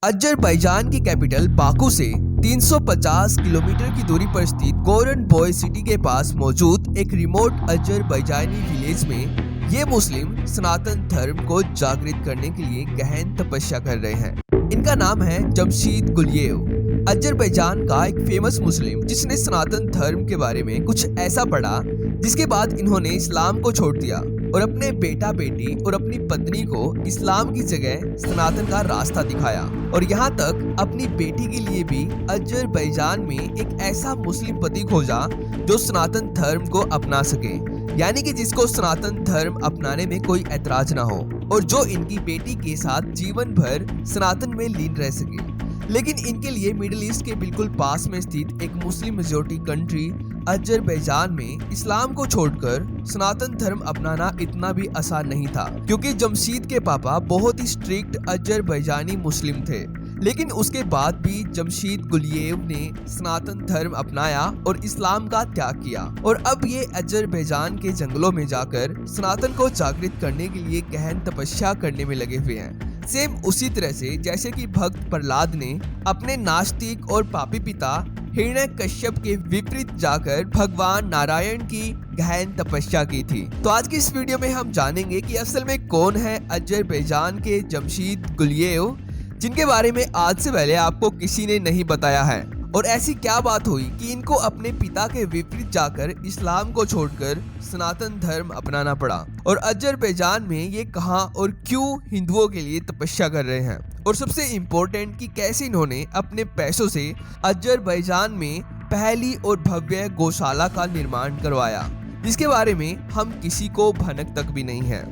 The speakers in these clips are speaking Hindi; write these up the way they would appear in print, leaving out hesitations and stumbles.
अजरबैजान की कैपिटल बाकू से 350 किलोमीटर की दूरी पर स्थित गोरन बोय सिटी के पास मौजूद एक रिमोट अजरबैजानी विलेज में ये मुस्लिम सनातन धर्म को जागृत करने के लिए गहन तपस्या कर रहे हैं। इनका नाम है जमशीद गुलियेव। अजरबैजान का एक फेमस मुस्लिम जिसने सनातन धर्म के बारे में कुछ ऐसा पढ़ा जिसके बाद इन्होंने इस्लाम को छोड़ दिया और अपने बेटा बेटी और अपनी पत्नी को इस्लाम की जगह सनातन का रास्ता दिखाया और यहाँ तक अपनी बेटी के लिए भी अजरबैजान में एक ऐसा मुस्लिम पति खोजा जो सनातन धर्म को अपना सके, यानी कि जिसको सनातन धर्म अपनाने में कोई ऐतराज ना हो और जो इनकी बेटी के साथ जीवन भर सनातन में लीन रह सके। लेकिन इनके लिए मिडिल ईस्ट के बिल्कुल पास में स्थित एक मुस्लिम मेजॉरिटी कंट्री अजरबैजान में इस्लाम को छोड़कर सनातन धर्म अपनाना इतना भी आसान नहीं था, क्योंकि जमशीद के पापा बहुत ही स्ट्रिक्ट अजरबैजानी मुस्लिम थे। लेकिन उसके बाद भी जमशीद गुलियेव ने सनातन धर्म अपनाया और इस्लाम का त्याग किया और अब ये अजरबैजान के जंगलों में जाकर सनातन को जागृत करने के लिए गहन तपस्या करने में लगे हुए हैं। सेम उसी तरह से जैसे कि भक्त प्रहलाद ने अपने नास्तिक और पापी पिता हिरण्यकश्यप के विपरीत जाकर भगवान नारायण की गहन तपस्या की थी। तो आज की इस वीडियो में हम जानेंगे कि असल में कौन है अजरबैजान के जमशीद गुलियेव, जिनके बारे में आज से पहले आपको किसी ने नहीं बताया है। और ऐसी क्या बात हुई कि इनको अपने पिता के विपरीत जाकर इस्लाम को छोड़कर सनातन धर्म अपनाना पड़ा, और अजरबैजान में ये कहां और क्यों हिंदुओं के लिए तपस्या कर रहे हैं, और सबसे इम्पोर्टेंट कि कैसे इन्होंने अपने पैसों से अजरबैजान में पहली और भव्य गौशाला का निर्माण करवाया, जिसके बारे में हम किसी को भनक तक भी नहीं है।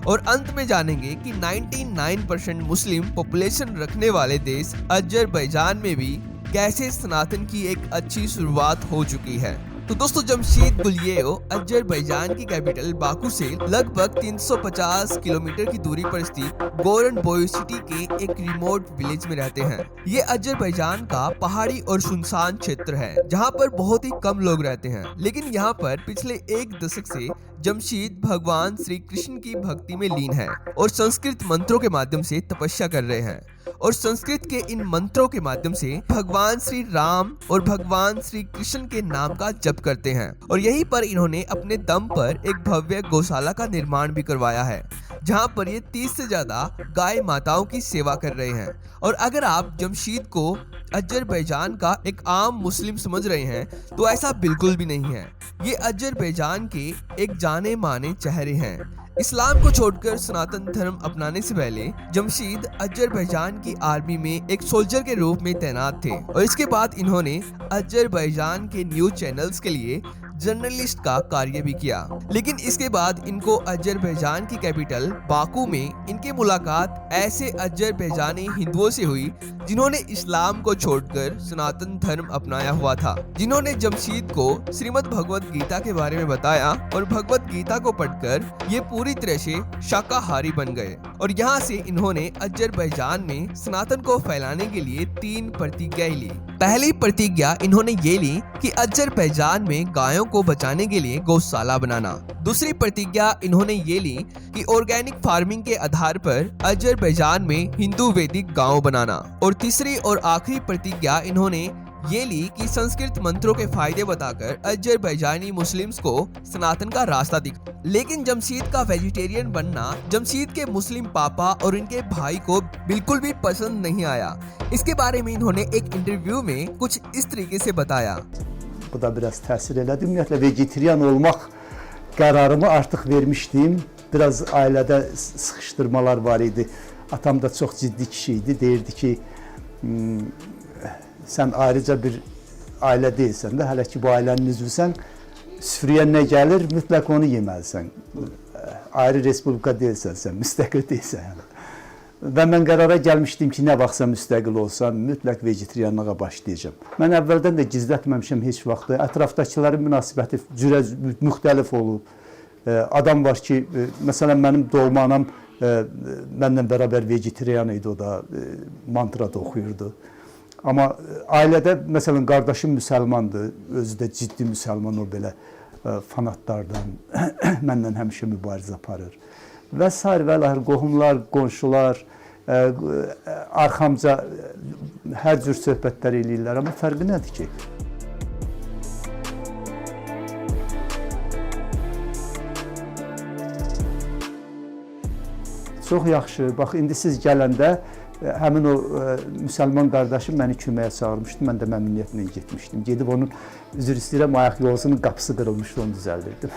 और अंत में जानेंगे कि 99% मुस्लिम पॉपुलेशन रखने वाले देश अजरबैजान में भी कैसे सनातन की एक अच्छी शुरुआत हो चुकी है। तो दोस्तों, जमशीद गुलियेव अजरबैजान की कैपिटल बाकू से लगभग 350 किलोमीटर की दूरी पर स्थित गोरन बोय सिटी के एक रिमोट विलेज में रहते हैं। ये अजरबैजान का पहाड़ी और सुनसान क्षेत्र है जहाँ पर बहुत ही कम लोग रहते हैं, लेकिन यहाँ पर पिछले एक दशक से जमशीद भगवान श्री कृष्ण की भक्ति में लीन है और संस्कृत मंत्रों के माध्यम से तपस्या कर रहे हैं, और संस्कृत के इन मंत्रों के माध्यम से भगवान श्री राम और भगवान श्री कृष्ण के नाम का जप करते हैं। और यहीं पर इन्होंने अपने दम पर एक भव्य गौशाला का निर्माण भी करवाया है, जहां पर ये 30 से ज्यादा गाय माताओं की सेवा कर रहे हैं। और अगर आप जमशीद को अजरबैजान का एक आम मुस्लिम समझ रहे हैं तो ऐसा बिल्कुल भी नहीं है। ये अजरबैजान के एक जाने माने चेहरे हैं। इस्लाम को छोड़कर सनातन धर्म अपनाने से पहले जमशीद अजरबैजान की आर्मी में एक सोल्जर के रूप में तैनात थे, और इसके बाद इन्होंने अजरबैजान के न्यूज चैनल्स के लिए जर्नलिस्ट का कार्य भी किया। लेकिन इसके बाद इनको अजरबैजान की कैपिटल बाकू में इनकी मुलाकात ऐसे अजरबैजानी हिंदुओं से हुई जिन्होंने इस्लाम को छोड़कर सनातन धर्म अपनाया हुआ था, जिन्होंने जमशीद को श्रीमद् भगवत गीता के बारे में बताया, और भगवत गीता को पढ़कर ये पूरी तरह से शाकाहारी बन गए। और यहाँ से इन्होंने अजरबैजान में सनातन को फैलाने के लिए 3 प्रतिज्ञाएं ली। पहली प्रतिज्ञा इन्होंने ये ली कि अजरबैजान में गायों को बचाने के लिए गौशाला बनाना। दूसरी प्रतिज्ञा इन्होंने ये ली कि ऑर्गेनिक फार्मिंग के आधार पर अजरबैजान में हिंदू वैदिक गांव बनाना। और तीसरी और आखिरी प्रतिज्ञा इन्होंने ये ली कि संस्कृत मंत्रों के फायदे बताकर अजरबैजानी मुस्लिम्स को सनातन का रास्ता दिखा। लेकिन जमशीद का वेजिटेरियन बनना जमशीद के मुस्लिम पापा और इनके भाई को बिल्कुल भी पसंद नहीं आया। इसके बारे में इन्होंने एक इंटरव्यू में कुछ इस तरीके से बताया। Bu da biraz təsir elədi. Ümumiyyətlə vegetarian olmaq qərarımı artıq vermişdim. Biraz ailədə sıxışdırmalar var idi. Atam da çox ciddi kişi idi. Deyirdi ki, sən ayrıca bir ailə deyilsən də, hələ ki bu ailənin üzvüsən, süfrəyə nə gəlir, mütləq onu yeməlisən. Ayrı respublika deyilsən sən, müstəqil deyilsən. Yəni. Və mən qərara gəlmişdim ki, nə vaxtsa müstəqil olsam, mütləq vegetarianlığa başlayacağım. Mən əvvəldən də gizlətməmişəm heç vaxtı. Ətrafdakıların münasibəti cürə müxtəlif olub. Adam var ki, məsələn, mənim doğma anam mənlə bərabər vegetarian idi, o da mantra da oxuyurdu. Amma ailədə, məsələn, qardaşım müsəlmandır, özü də ciddi müsəlman, o belə fanatlardan mənlə həmişə mübarizə aparır. Və sair və qohumlar, qonşular, arxamca hər cür söhbətlər eləyirlər, amma fərqi nədir ki? Çox yaxşı. Bax, indi siz gələndə həmin o müsəlman qardaşım məni köməyə çağırmışdı. Mən də məmnuniyyətlə getmişdim. Gedib onun, üzr istəyirəm, ayaq yolusunun qapısı qırılmışdı, onu düzəldirdim.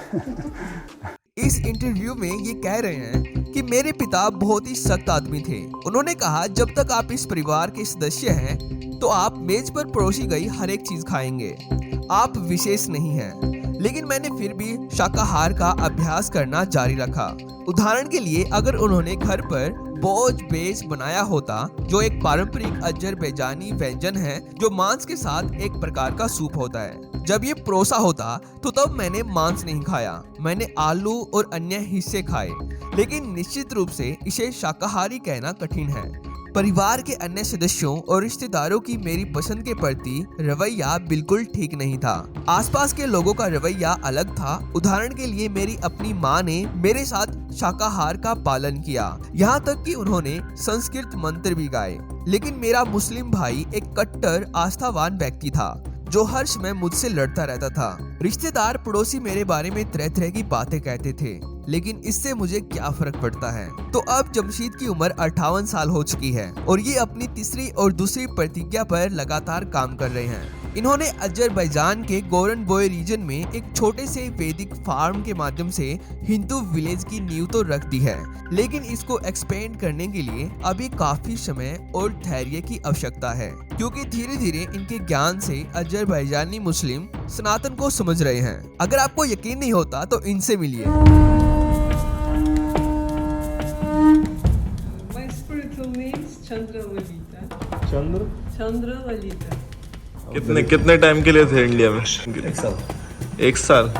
इस इंटरव्यू में ये कह रहे हैं कि मेरे पिता बहुत ही सख्त आदमी थे। उन्होंने कहा जब तक आप इस परिवार के सदस्य हैं तो आप मेज पर परोसी गई हर एक चीज खाएंगे, आप विशेष नहीं हैं। लेकिन मैंने फिर भी शाकाहार का अभ्यास करना जारी रखा। उदाहरण के लिए अगर उन्होंने घर पर बोज बेज बनाया होता, जो एक पारंपरिक अजरबैजानी व्यंजन है जो मांस के साथ एक प्रकार का सूप होता है, जब ये परोसा होता तो तब मैंने मांस नहीं खाया, मैंने आलू और अन्य हिस्से खाए। लेकिन निश्चित रूप से इसे शाकाहारी कहना कठिन है। परिवार के अन्य सदस्यों और रिश्तेदारों की मेरी पसंद के प्रति रवैया बिल्कुल ठीक नहीं था। आसपास के लोगों का रवैया अलग था। उदाहरण के लिए मेरी अपनी माँ ने मेरे साथ शाकाहार का पालन किया, यहाँ तक कि उन्होंने संस्कृत मंत्र भी गाए। लेकिन मेरा मुस्लिम भाई एक कट्टर आस्थावान व्यक्ति था जो हर समय मुझसे लड़ता रहता था। रिश्तेदार पड़ोसी मेरे बारे में तरह तरह की बातें कहते थे, लेकिन इससे मुझे क्या फर्क पड़ता है। तो अब जमशीद की उम्र 58 साल हो चुकी है और ये अपनी तीसरी और दूसरी प्रतिज्ञा पर लगातार काम कर रहे हैं। इन्होंने अजरबैजान के गोरनबोय रीजन में एक छोटे से वैदिक फार्म के माध्यम से हिंदू विलेज की नींव तो रख दी है, लेकिन इसको एक्सपेंड करने के लिए अभी काफी समय और धैर्य की आवश्यकता है, क्योंकि धीरे धीरे इनके ज्ञान से अजरबैजानी मुस्लिम सनातन को समझ रहे हैं। अगर आपको यकीन नहीं होता तो इनसे मिलिए। My spiritual name is Chandra Lalita. Chandra Chandra Lalita. कितने टाइम के लिए थे इंडिया में? 1 साल। 1 साल।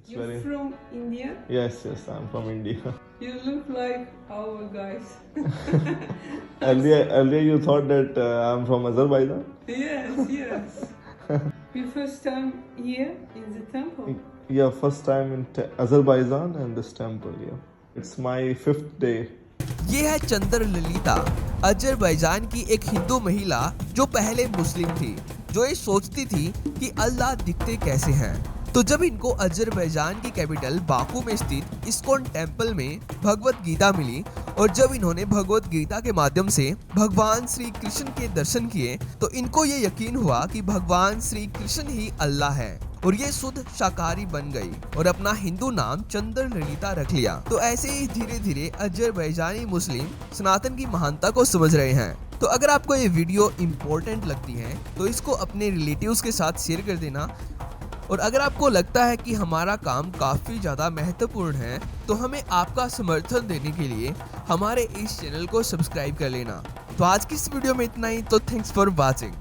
You're from India? Yes, I'm from India. You look like our guys. Earlier you thought that I'm from Azerbaijan? Yes. Your first time here in the temple? Yeah, first time in Azerbaijan and this temple, yeah. It's my 5th day. ये है चंद्र ललिता, अजरबैजान की एक हिंदू महिला जो पहले मुस्लिम थी, जो ये सोचती थी कि अल्लाह दिखते कैसे हैं। तो जब इनको अजरबैजान की कैपिटल बाकू में स्थित इस्कॉन टेम्पल में भगवत गीता मिली और जब इन्होंने भगवत गीता के माध्यम से भगवान श्री कृष्ण के दर्शन किए तो इनको ये यकीन हुआ कि भगवान श्री कृष्ण ही अल्लाह है और ये शुद्ध शाकाहारी बन गई और अपना हिंदू नाम चंद्र ललिता रख लिया। तो ऐसे ही धीरे धीरे अजरबैजानी मुस्लिम सनातन की महानता को समझ रहे हैं। तो अगर आपको ये वीडियो इम्पोर्टेंट लगती है तो इसको अपने रिलेटिव्स के साथ शेयर कर देना, और अगर आपको लगता है कि हमारा काम काफ़ी ज़्यादा महत्वपूर्ण है तो हमें आपका समर्थन देने के लिए हमारे इस चैनल को सब्सक्राइब कर लेना। तो आज की इस वीडियो में इतना ही, तो थैंक्स फॉर वॉचिंग।